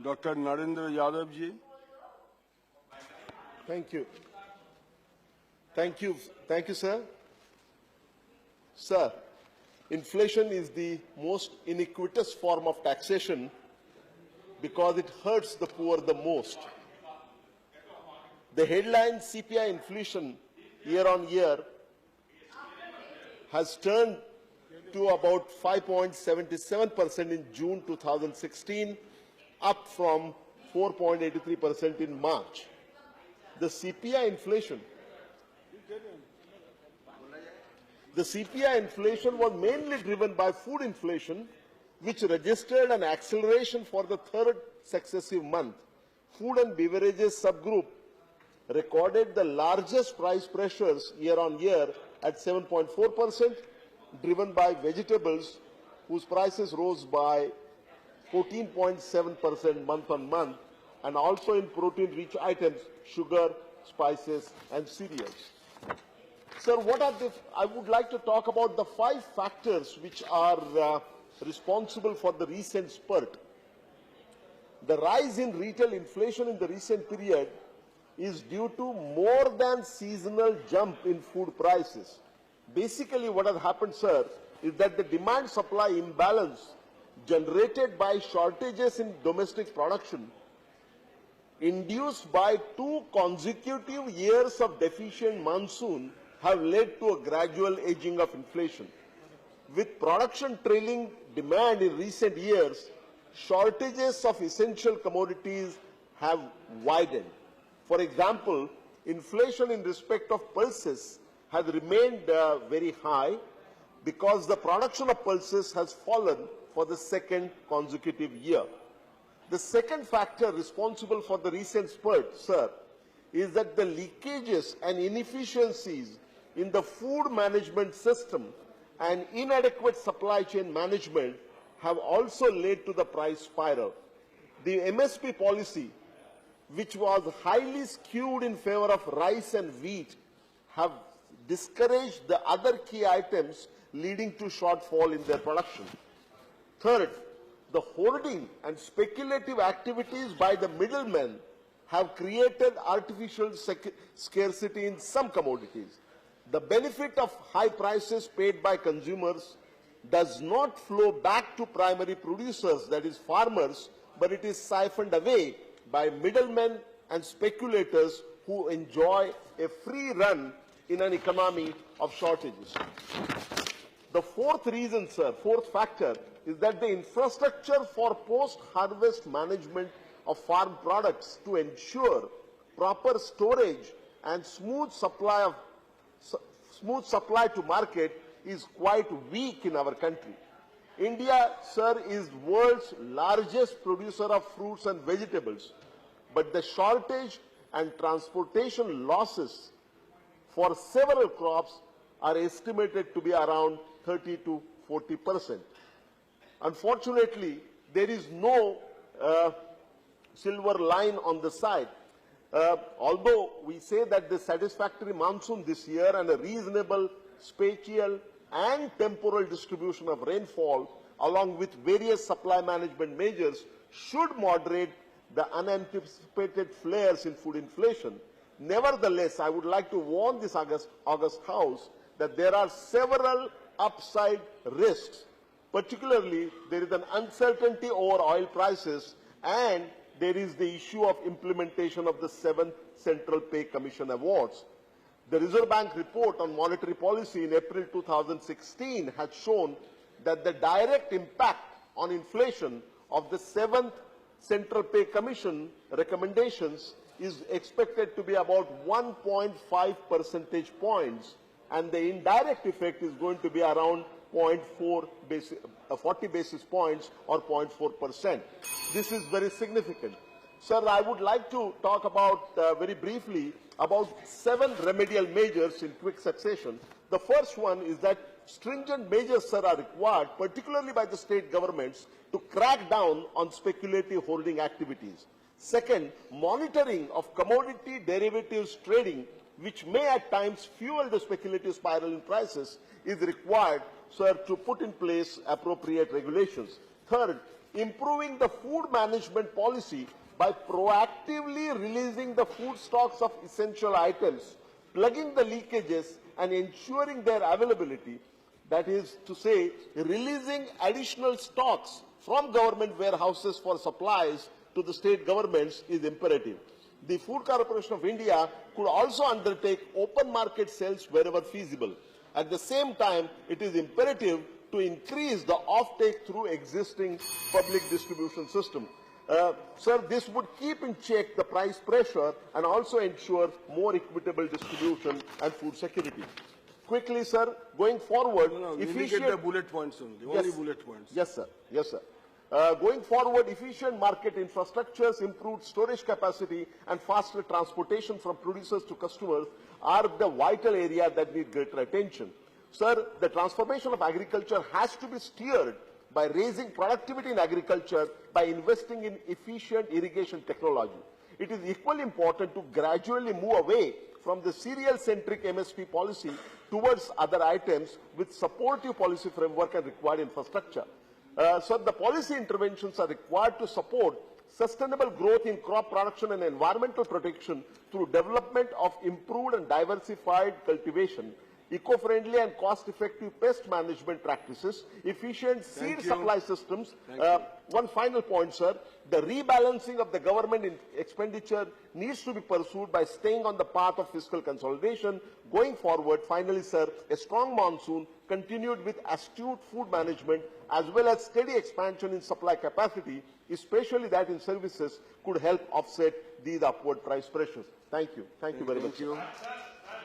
Dr. Narendra Yadav ji. Thank you. Thank you, sir. Sir, inflation is the most iniquitous form of taxation because it hurts the poor the most. The headline CPI inflation year on year has turned to about 5.77% in June 2016, up from 4.83% in March. The CPI inflation was mainly driven by food inflation, which registered an acceleration for the third successive month. Food and beverages subgroup recorded the largest price pressures year on year at 7.4%, driven by vegetables, whose prices rose by 14.7% month on month, and also in protein-rich items, sugar, spices, and cereals. Sir, I would like to talk about the 5 factors which are responsible for the recent spurt. The rise in retail inflation in the recent period is due to more than seasonal jump in food prices. Basically, what has happened, sir, is that the demand-supply imbalance generated by shortages in domestic production, induced by 2 consecutive years of deficient monsoon, have led to a gradual aging of inflation. With production trailing demand in recent years, shortages of essential commodities have widened. For example, inflation in respect of pulses has remained very high because the production of pulses has fallen for the second consecutive year. The second factor responsible for the recent spurt, sir, is that the leakages and inefficiencies in the food management system and inadequate supply chain management have also led to the price spiral. The MSP policy, which was highly skewed in favor of rice and wheat, have discouraged the other key items, leading to shortfall in their production. Third, the hoarding and speculative activities by the middlemen have created artificial scarcity in some commodities. The benefit of high prices paid by consumers does not flow back to primary producers, that is farmers, but it is siphoned away by middlemen and speculators who enjoy a free run in an economy of shortages. The fourth reason, sir, fourth factor, is that the infrastructure for post-harvest management of farm products to ensure proper storage and smooth supply to market is quite weak in our country. India, sir, is world's largest producer of fruits and vegetables, but the shortage and transportation losses for several crops are estimated to be around 30 to 40%. Unfortunately, there is no silver line on the side. Although we say that the satisfactory monsoon this year and a reasonable spatial and temporal distribution of rainfall, along with various supply management measures, should moderate the unanticipated flares in food inflation. Nevertheless, I would like to warn this August House that there are several upside risks. Particularly, there is an uncertainty over oil prices, and there is the issue of implementation of the 7th Central Pay Commission awards. The Reserve Bank report on monetary policy in April 2016 had shown that the direct impact on inflation of the 7th Central Pay Commission recommendations is expected to be about 1.5 percentage points, and the indirect effect is going to be around 40 basis points or 0.4%. This is very significant. Sir, I would like to talk about very briefly about 7 remedial measures in quick succession. The first one is that stringent measures, sir, are required, particularly by the state governments, to crack down on speculative holding activities. Second, monitoring of commodity derivatives trading, which may at times fuel the speculative spiral in prices, is required, sir, to put in place appropriate regulations. Third, improving the food management policy by proactively releasing the food stocks of essential items, plugging the leakages and ensuring their availability. That is to say, releasing additional stocks from government warehouses for supplies to the state governments is imperative. The Food Corporation of India could also undertake open market sales wherever feasible. At the same time, it is imperative to increase the offtake through existing public distribution system. Sir, this would keep in check the price pressure and also ensure more equitable distribution and food security. Quickly, sir, going forward, No, indicate the bullet points only. Only bullet points. Yes, sir. Yes, sir. Going forward, efficient market infrastructures, improved storage capacity, and faster transportation from producers to customers are the vital area that need greater attention. Sir, the transformation of agriculture has to be steered by raising productivity in agriculture by investing in efficient irrigation technology. It is equally important to gradually move away from the cereal-centric MSP policy towards other items with supportive policy framework and required infrastructure. So the policy interventions are required to support sustainable growth in crop production and environmental protection through development of improved and diversified cultivation, eco-friendly and cost-effective pest management practices, efficient seed supply systems. One final point, sir. The rebalancing of the government expenditure needs to be pursued by staying on the path of fiscal consolidation. Going forward, finally, sir, a strong monsoon continued with astute food management as well as steady expansion in supply capacity, especially that in services, could help offset these upward price pressures. Thank you. Thank you very much. Thank you.